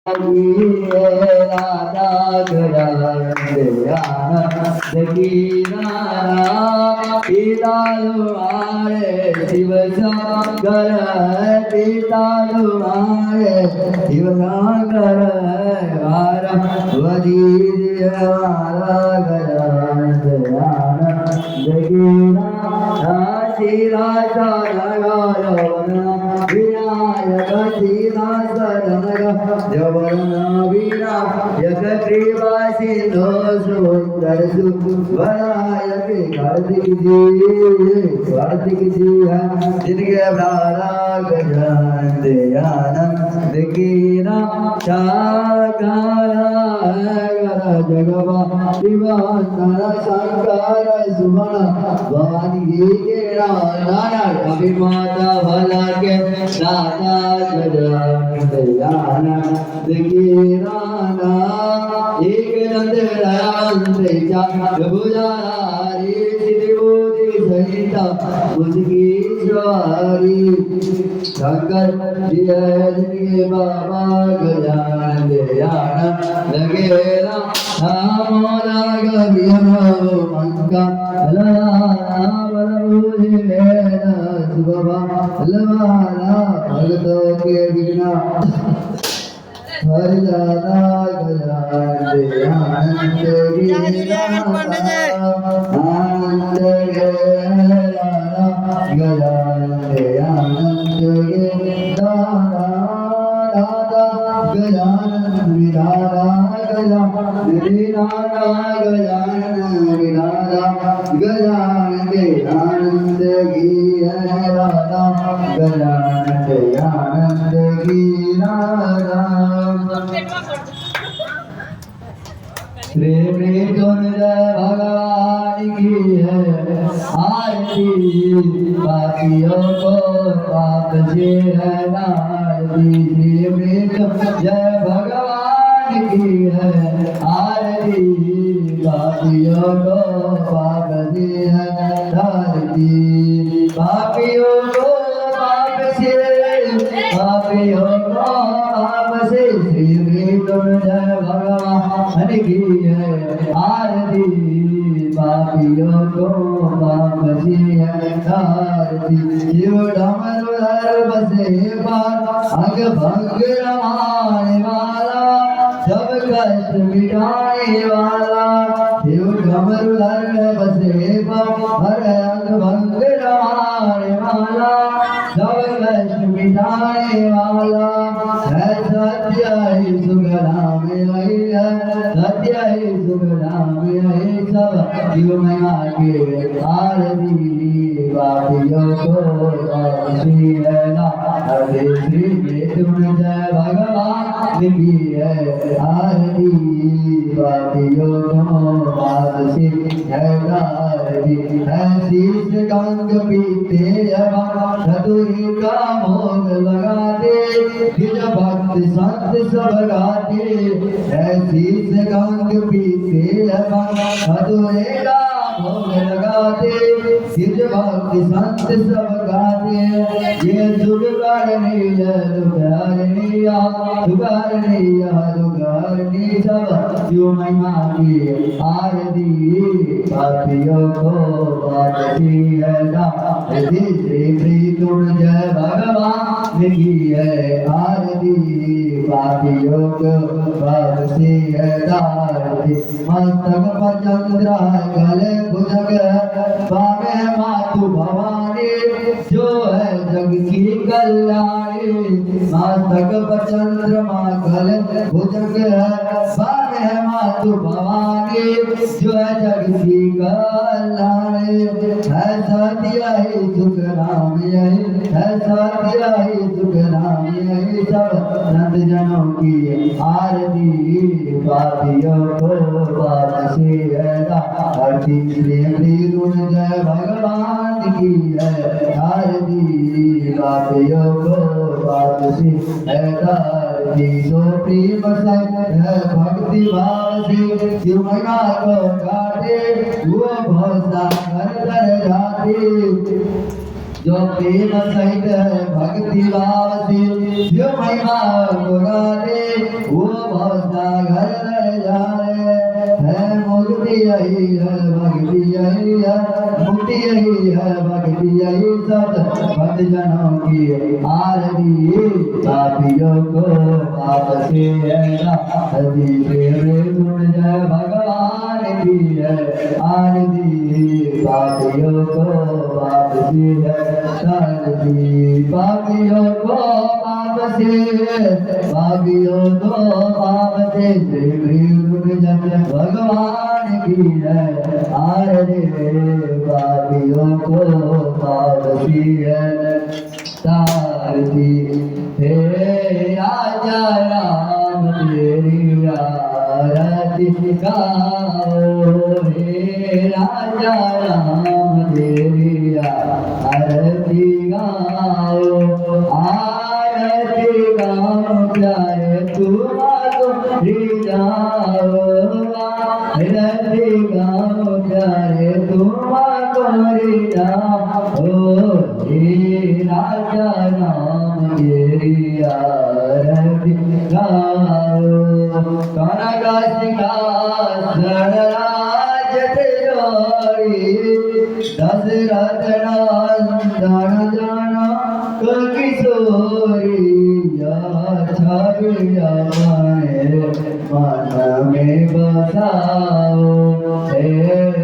राधा गया शिव सागर पिता शिव सागर वजीर विनायक जवन वीरा यक कृपा सिंधु सुंदर सुवरायक कार्तिक जी है जिनके प्रारा गजानंद आनंद कीरा साकारा जगवा शिवानंद शंकर सुमन भवानी के नाना कवि माता भला के दाता गजानंद आनंद कीरा एक नंद रानंद भुजारी त्रिभुजी सहिता मुझकी सवारी शंकर जिनके बाबा गजानंद आनंद लगेरा मोरा गभियंका लवाला भगतों के बिना हर जाता गजानंद आनंद आनंद गजानंद आनंद दादा दादा गजानंद विदादा गजानंद गजानंद आनंद की राधा गजानंद आनंद की राधा श्री मृत्युंजय भगवान की है आरती पापियों को पाप से है नारती श्री मृत्युंजय भगवान की है आरती पापियों को पाप से है नारती पापियों को पाप से श्री मृत्युंजय भगवान की है आरती पापियों को पाप से है नारती शिव डमरुधर बसे पार अग भंग रमाने वाला सब कष्ट मिटाने वाला शिव डमरुधर बसे पार अग भंग रमाने वाला सब कष्ट मिटाने वाला है सत्य ही सुख नाम है सत्य ही सुख नाम है सब जीव में आगे आरती पापियों को श्री है ना हरे श्री मृत्युंजय भगवान की है आरती पापियों को पाप से है नारती है शीश गंग पीते चतुरी का भोग लगाते निज भक्त संत सब गाते ऐसी से गंग पीते चतुरी का भोग लगाते निज भक्त संत सब गाते ये दुगारनी सब जो महिमा की आरती पापियों को पापी है ना श्री मृत्युंजय भगवान की है आरती पापियों को पाप से है दारती मस्तक पर चंद्र गले भुजग पावे मातु भवानी जो है जग की कल्याणी मस्तक पर चंद्रमा गले भुजग पावे मातु भवानी जो है जग की कल्याणी है सत्य ही सुख नाम यही है सत्य ही सुख नाम यही सब नंद जनों की आरती पापियों को पाप से है आरती श्री मृत्युंजय भगवान की है आरती पापियों को पाप से है आरती सो प्रेम से है भक्ति भाव से शिवमया को गाते वो भोसा कर जाते जो प्रेम सहित भक्ति भाव से जो महिमा गुना दे वो भवसागर तर जाए है मुक्ति यही है भक्ति यही है मुक्ति यही है भक्ति यही सब भक्त जनों की आरती पापियों को पाप से आरती गुण जय भगवान की है आरती पापियों को पाप से आरती पापियों को पाप से पापियों को पाप से गुण जय भगवान की है आरती पापियों को पाप से तारती हे राजा राम तेरी आरती गाओ हे राजा राम तेरी आरती गाओ आरती गाओ प्यारे तुम्हारे जाओ आरती गाओ प्यारे तुम्हारे जाओ हे राजा राम तेरी आरती गाओ कनक सिंहासन राज तिजोरी दशरथ नंदन जाना किशोरी छवि अपने मन में बसाओ हे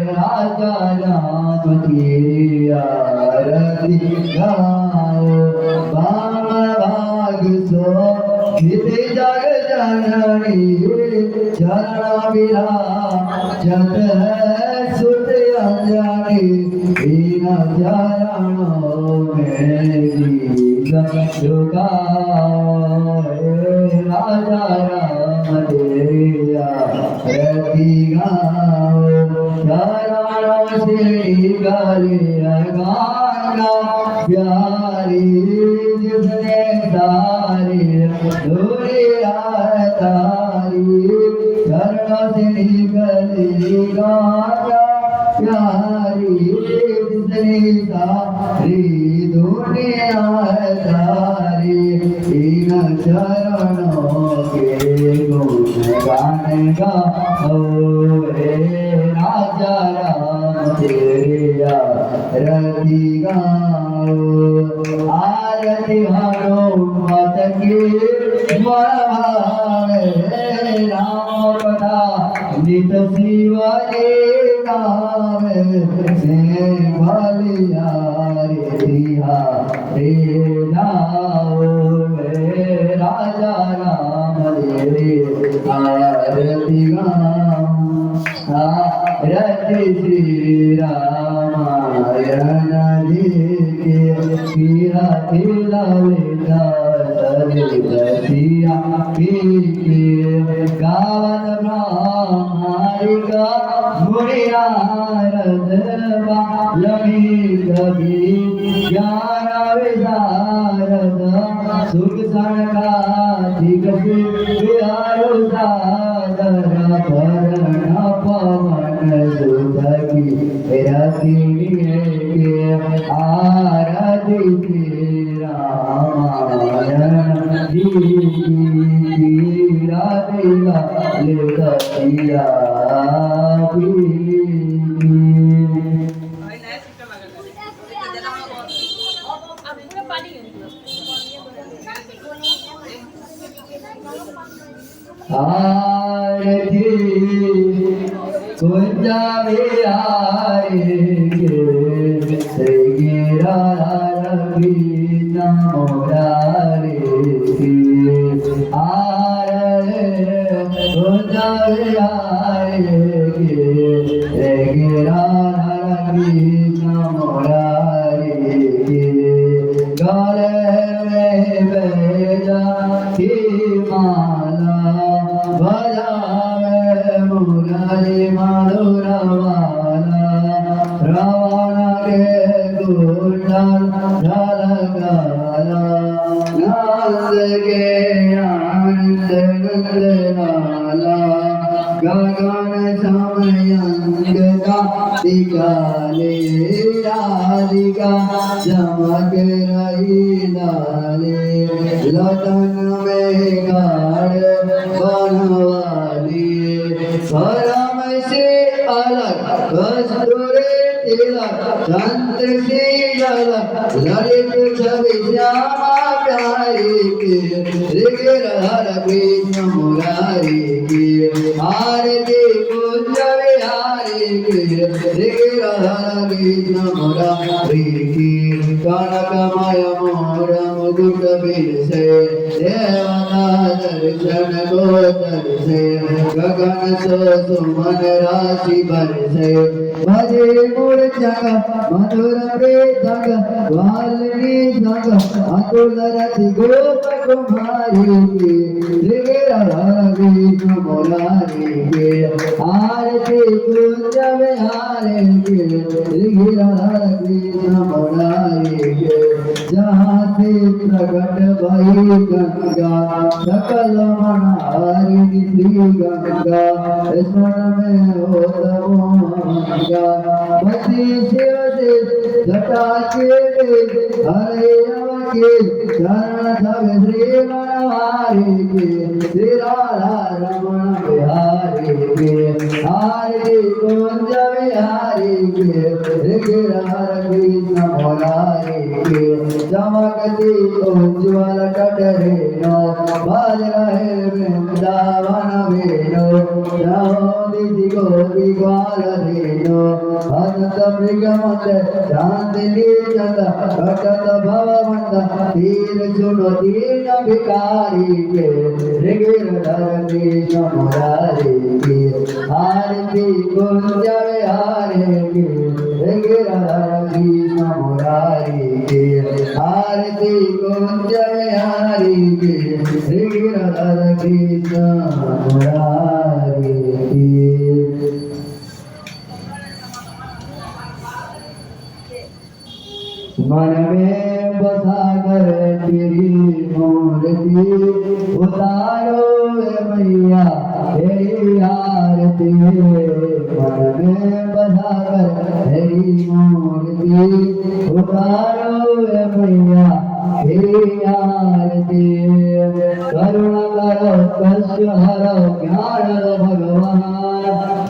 राजा राम की आरती गाओ बाम भाग सो जग जननी चरण विराजत सुत अंजनी इन चरणों में गीत गाओ राजा राम तेरी आरती गाओ चरणों से गालिया गाना प्यारी जिसने सारी दुनिया तारी चरणों से निकली गाना प्यारी जिसने सारी दुनिया तारी इन चरणों के गुण गान गाओ हे राजा राम तेरी आरती गाओ आरती हनुमत की भावे राम कथा नित शिवाजी गावे से भलिया रे नाओ हे राजा राम तेरी आरती गाओ आरती श्री रामायण लिखे किया ललिता सरिता पीके गावत ब्रह्मारिका मुनिनारद लमी कवि ज्ञान विशारद सुख सनकाधिक विहारो सादर भरण पवन सुत की रति के आरती श्री रामायण जी राधे ललिता सिया आरती कुंजा विहारे के गिरा रवि नमोरारे आरे कुंजा विहारे के गिरा रवि नमोरारे गले में बेजा की माला बजावे मुरली मधुरवाला रावण के कुंडल झलकाला नंद के आनंद नंदलाला गगन समयंत रंग का दिखाले राधिका चमक रही लाले लतन में गाढ़ बनवाली परम से अलग कस्तूरे तिलक चंद्र से झलक ललित छवि श्यामा प्यारी की गिरधर कृष्ण मुरारी की आरती कुंज विहारी की गिरधर कृष्ण मुरारी की कनकमय मोर मुकुट बिरसे देवता दर्शन गोचर से गगन सो सुमन राशि बरसे भजे मूर्छक मधुर प्रीतक वाल्मी संग अतुल रति गोप कुमारी की गिरधर कृष्ण मुरारी की आरती कुंज विहारी की गिरधर कृष्ण मुरारी की जहाँ से प्रकट भई गंगा सकल मनारी श्री गंगा स्मरण में हो गंगा पति शिव से जटा के हरे के चरण सब श्री मनवारी के श्री राधा रमण बिहारी के आरती कुंज विहारी के गिरधर कृष्ण मुरारी के चमकती उज्ज्वल कटरेनो बज रहे वृंदावन वेणु दिशि गोपी ग्वाल धेनु हंस मृगमत चांदनी चंद कटत भवमंद तीर सुनो दीन भिखारी के गिरधर कृष्ण मुरारी के आरती कुंज विहारी के गिरधर कृष्ण मुरारी के आरती कुंज विहारी के गिरधर कृष्ण मुरारी के। मन में बसा कर तेरी मूर्ति उतारो मैया तेरी आरती मन में बसा कर तेरी मूर्ति उतारो मैया तेरी आरती करुणा करो कष्ट हरो ज्ञान दो भगवान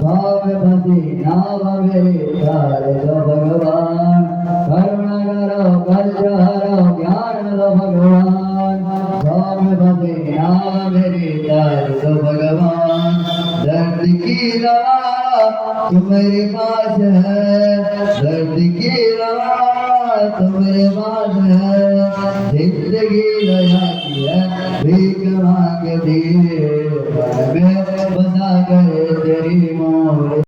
भाव भक्ति नाम मेरे तारे दो भगवान करुणा करो कष्ट हरो ज्ञान दो भगवान भाव भक्ति नाम मेरे तारे दो भगवान दर्द की दवा तुम्हारे पास है दर्द की दवा तुम्हारे पास है जिंदगी